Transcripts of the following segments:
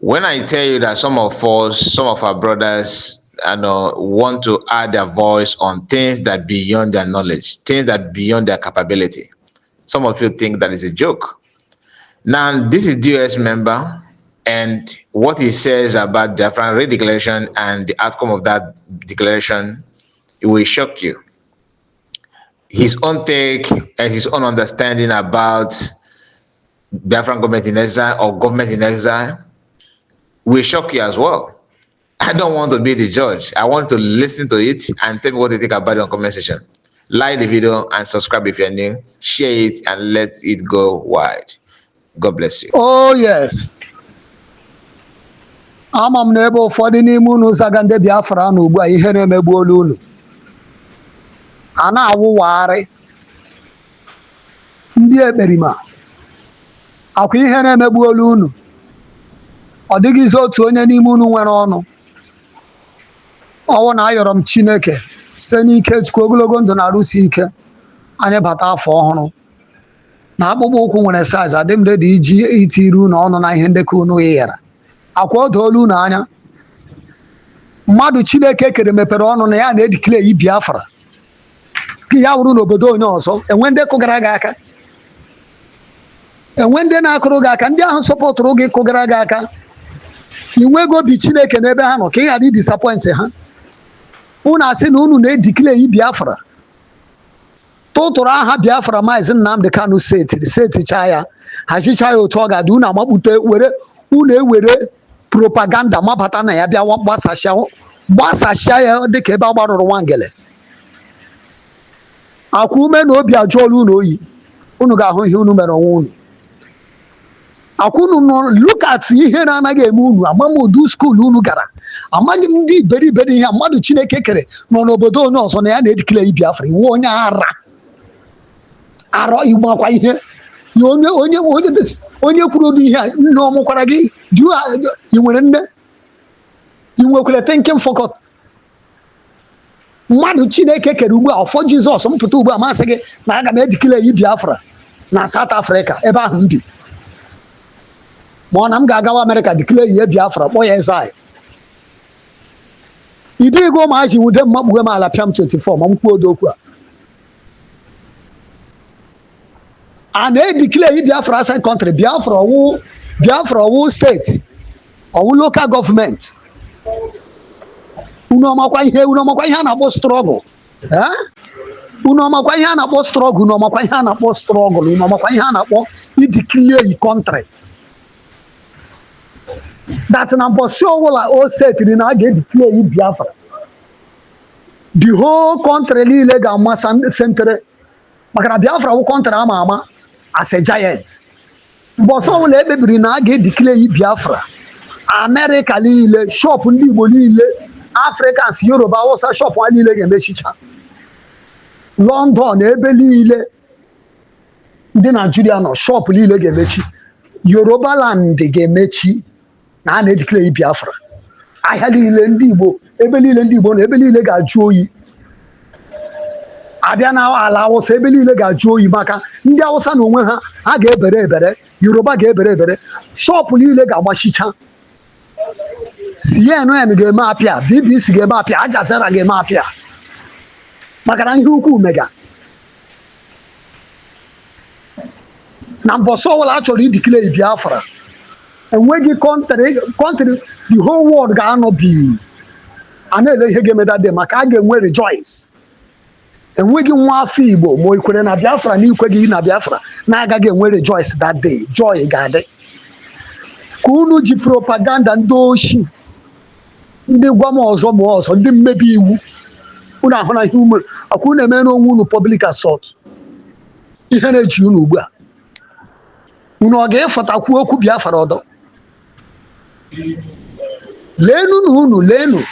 When I tell you that some of us, some of our brothers, want to add their voice on things that beyond their knowledge, things that beyond their capability, some of you think that is a joke. Now, this is DOS member, and what he says about the Biafran declaration and the outcome of that declaration, it will shock you. His own take and his own understanding about Biafran government in exile or government in exile will shock you as well. I don't want to be the judge. I want to listen to it and tell me what you think about it on comment section. Like the video and subscribe if you're new. Share it and let it go wide. God bless you. Oh yes. Ama m n'ebe ụfọdụ n'ime unu zaga ndị Biafra na ugbu a ihe na-emegbuola unu. A na-awụwagharị ndị ekperima. Akwa ihe na-emegbuola unu. Ọ dịghịzi otu onye n'ime unu nwere ọnụ. Ọwụ na ayọrọ m Chineke site n'ike Chukwu ogologo ndụ na-arụsi ike anyị bata afọ ọhụrụ. Na akpụkpọ ụkwụ nwere size adị m ready iji itiri unu ọnụ na ihe ndekọ unu yara. Akwa o doola unu anya. Mmadụ Chineke kere mepere ọnụ na ya na-edikle yi Biafra. Ka ya wuru n'obodo onye ọzọ enwe ndị kụgara gị aka. Enwe ndị na-akụrụ gị aka, ndị ahụ sọpọtụrụ gị kụgara gị aka. I nwego obi Chineke n'ebe ha nọ ka ị ghara idisapọint ha. Unu asị na unu na-edikle yi Biafra. Tụtụrụ aha Biafra Maazị Nnamdi Kanu seticha ya hachicha ya otu ọ ga-adị unu amakpute unu ewere propaganda mabata na ya bịa gbasasịa ya dịka ebe a gbarụrụ nwangele. Akwa ume na obi ajụọla unu oyi unu ga-ahụ ihe unu mere onwe unu. Akwa unu nọ look at ihe na-anaghị eme unu amamodu skuul unu gara amaghị m ndị iberibe ihe mmadụ Chineke kere nọ n'obodo onye ọzọ na ya na-edikile yi Biafra iwu onye ara arọ igbo akwa ihe onye kwuru ụdị ihe a nne ọmụkwara gị ị nwere nne ị nwekwara thinking fọkọt. Mmadụ Chineke kere ugbu a ọfọ Jizọs mpụta ugbu a masị gị na aga m edikile yi Biafra na South Africa ebe ahụ m bi ma ọ na m ga-agawa Amerịka dikile yi Biafra kpọọ ya eze ịdịgo ụmụazị wude mmakpughe m ala pịam 24 ma m kwuo odokwu a na-edikile yi Biafra as a country. Biafra ọwụ steeti ọwụ local gọọmenti. Unu ọmakwa ihe a na-akpọ strọgụl. Unu ọmakwa ihe a na-akpọ strọgụl. Unu ọmakwa ihe a na-akpọ strọgụl. Unu ọmakwa ihe a na-akpọ idikile yi country. That na mbọsị ọwụla o setiri na a ga-edikile yi Biafra. The whole country niile ga-amasa sentere maka na Biafra wụ country ama ama as a giant. Mbọsị ọwụla ekpebiri na a ga-edikile yi Biafra, Amerịka niile, shọpụ ndị Igbo niile, Africans, Yoruba, Hausa, shọpụ ha niile ga-emechicha. London ebe niile ndị Naijiria nọ shọpụ niile ga-emechi. Yoruba land ga-emechi na a na-edikile yi Biafra. Ahịa niile ndị Igbo ebe niile ndị Igbo na ebe niile ga-ajụ oyi. Abịa na ala Hausa ebe niile ga-ajụ oyi maka ndị Hausa na onwe ha ga-ebere ebere, Yoruba ga-ebere ebere, shọpụ niile ga-agbachicha. CNN ga-eme apịa, BBC ga-eme apịa, Al Jazeera ga-eme apịa maka na ihe ukwu mega. Na mbọsị ọbụla a chọrọ idikile yi Biafra enweghị kọntrị the whole world ga-anọ bi a na-ele ihe ga-emeda dị maka a ga-enwe rejoice. Enweghị nwa afọ Igbo ma o kwere na Biafra na ikweghị na Biafra na-agaghị enwe rejoice that day. Joy ga-adị. Ka unu ji propaganda ndị oshi, ndị gwa m ọzọ ma ọzọ, ndị mmebi iwu unu ahụ na ihe umere akwa unu eme n'onwe unu public assault. Ihe na-eji unu ugbu a unu ọ ga-efọtakwu okwu Biafra ọdọ? Leenu na unu leenu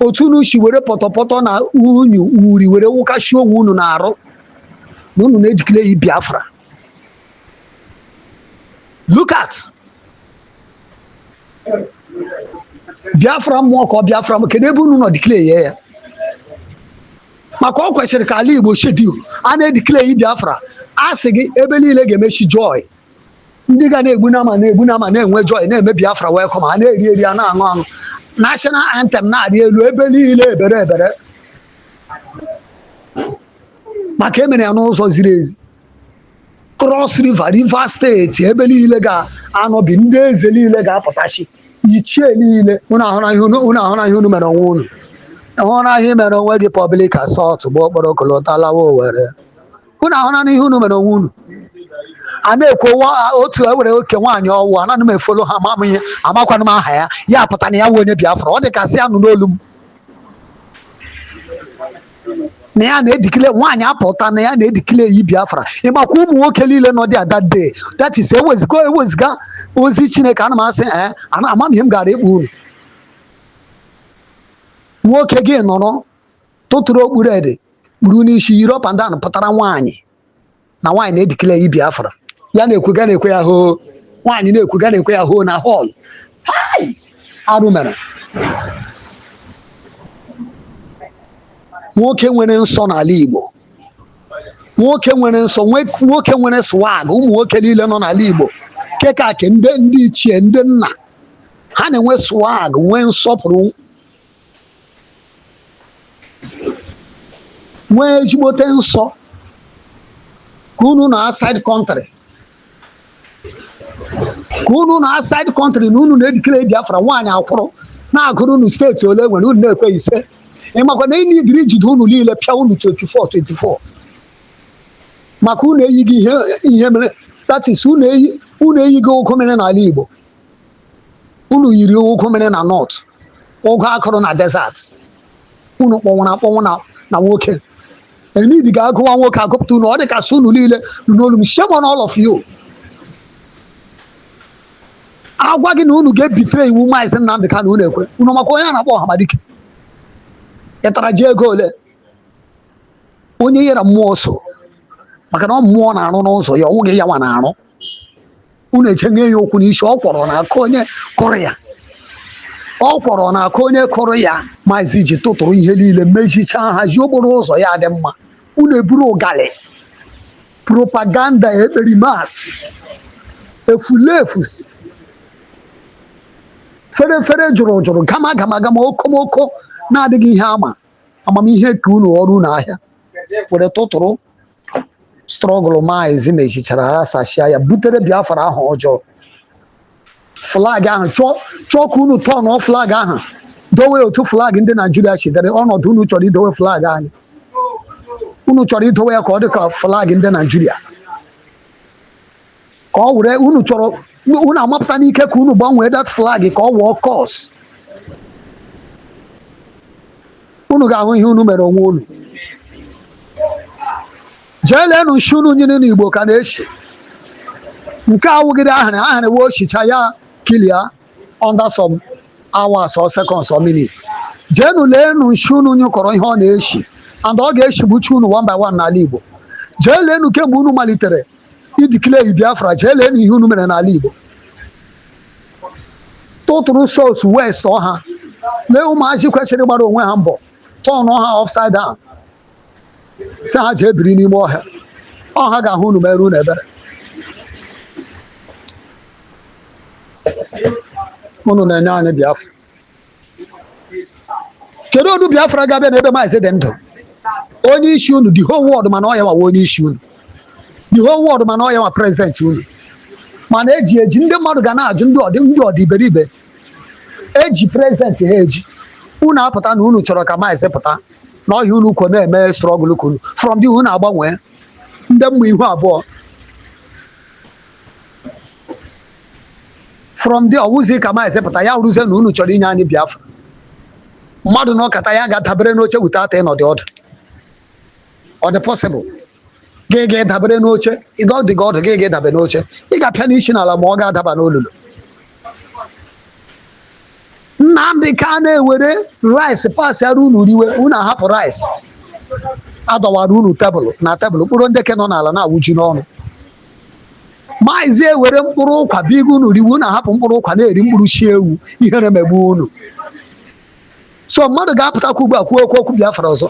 otu unu si were pọtọpọtọ na unyu uri were wụkashi onwe unu na-arụ na unu na-ejikile yi Biafra. Look at Biafra mmụọ ka ọ Biafra m kedu ebe unu nọ dikile ya maka ọ kwesịrị ka ala Igbo shedul a na-edikile yi Biafra a sị gị ebe niile ga-emechi joy. ndị ga na-egbu nama na-enwe joy na-eme Biafra welcome, a na-eri eri, a na-aṅụ aṅụ, national anthem na-arị elu ebe niile ebere ebere, maka emere ya n'ụzọ ziri ezi. Cross River, Rivers steeti, ebe niile ga-anọbi, ndị eze niile ga-apụtachi, ichie niile. Unu ahụra ihe unu mere onwe unu, ịhụra ihe mere onwe gị, public assault bụ okporokolo lawa Owere. Unu ahụra ihe unu mere onwe unu. A na-ekwu otu ewere oke nwaanyị ọwụ, anaghị m efolo ha, amakwanụ m aha ya, ya pụta na ya wụ onye Biafra. Ọ dị ka sị anụ n'olu m na ya na-edikile, nwaanyị apụta na ya na-edikile eyi Biafra. Ịmakwa ụmụ nwoke niile nọ dị that day, that is eweziga ozi Chineke. Ana m asị ama m ihe m gara ịkpụ unu. Nwoke gị nọrọ tụtụrụ okpuru ede, kpuru n'isi, yiri up and down, pụtara nwaanyị, na nwaanyị na-edikile eyi Biafra. Ya na-ekwega na-ekwe ya hoo, nwaanyị na-ekwega na-ekwe ya hoo na họl. Arụ mere. Nwoke nwere nsọ n'ala Igbo, nwoke nwere nsọ, nwoke nwere swag. Ụmụ nwoke niile nọ n'ala Igbo kekake, ndị ichie, ndị nna, ha na-enwe swag, nwee nsọpụrụ, nwee ezigbote nsọ. Ka unu na outside country, na unu na-edikile Biafra, nwaanyị akwụrụ na-agụrụ unu steeti ole nwere, unu na-ekwe ise. Ịmakwa na ịnị dịrị jide unu niile pịa unu 24 maka unu eyighị ihe mere. That is unu eyighị ụgụ mere n'ala Igbo, unu yiri ụgụ mere na north, ụgụ akụrụ na desert. Unu kpọnwụrụ na nwoke. Enidi ga-agụwa nwoke agụpụta unu, ọ dị ka unu niile n'olu m. Shame on all of you. Agwa gị na unu ga-ebitere iwu Maazị Nnamdi Kanu, unu ekwe. Unu maka onye a na-akpọ Ọhamadike, ịtara ji ego ole? Onye yere mmụọ so, maka na mmụọ na-arụ n'ụzọ ya, ọnwụghị ya nwa na-arụ. Unu echenye ya okwu n'isi, ọ kwọrọ n'aka onye kụrụ ya, ọ kwọrọ n'aka onye kụrụ ya. Maazị ji tụtụrụ ihe niile, mejichaa hazie okporo ụzọ ya dị mma. Unu eburu ụgalị, propaganda, ekperimas, efulefu, fere jụrụ, gama okomoko na-adịghị ihe amamihe ka unu ọrụ n'ahịa were tụtụrụ strọgụlụ. Maazị mechichara ha, sachia ya, butere Biafra ahụ ọjọọ. Flag ahụ chọọ ka unu tọọ flag ahụ, dowe otu flag ndị Naijiria chidere. Ọnọdụ unu chọrọ idowe flag anyị, unu chọrọ idowe ya ka ọ dị ka flag ndị Naijiria, ka ọ were unu amapụta n'ike ka unu gbanwee that flag ka ọ wụọ kọs. Unu ga-ahụ ihe unu mere onwe unu. Jee leenụ nshi unu nyere n'Igbo ka na-echi. Nke awụgide ahịrị wee ochicha ya, kilia under some hours or seconds or minutes. Jeenu leenụ nshi unu nyụkọrọ ihe ọ na-echi, and ọ ga-echigbuchi unu one by one n'ala Igbo. Jee leenụ kemgbe unu malitere idikile Biafra, jee leenụ ihe unu mere n'ala Igbo. Tụtụrụ south west ọha, lee ụmụazị kwesịrị gbara onwe ha mbọ, tọọ ọha upside down, si ha jee biri n'ime ọhịa. Ọha ga-ahụ unu mere unu ebere. Unu na-enye anyị Biafra. Kedu odu Biafra ga-abịa n'ebe Maazị dị ndụ? Onye isi unu, the whole world mana ọ ya nwa onye isi unu, the whole world mana ọ ya nwa president unu. Mana eji ndị mmadụ ga na-ajụ ndị ọdị iberibe, eji president ha eji. Unu apụta na unu chọrọ ka Maazị pụta, na ọhịa unu kwo na-eme strọgụlụ kunu from the unu agbanwee ndị mmụ ihu abụọ. From the ọwụzi ka Maazị pụta, ya rụzie na unu chọrọ inye anyị Biafra. Mmadụ na ọkata ya ga-adabere n'oche wute ata ịnọdụ ọdụ. Ọ dị possible? Gị dabere n'oche, ịdọdị gị ọdụ, gị dabe n'oche, ị ga-apịa n'isi n'ala ma ọ ga-adaba n'olulu. Nnamdi ka na-ewere rice pasịara unu riwe, unu ahapụ rice, adọwara unu tebụl mkpụrụ ndeke nọ n'ala na-awụji n'ọnụ. Maazị ewere mkpụrụ ụkwa biga unu riwe, unu ahapụ mkpụrụ ụkwa na-eri mkpụrụ chi ewu, ihere megbu unu. So mmadụ ga-apụtakwa ugbu a kwuo okwu Biafra ọzọ.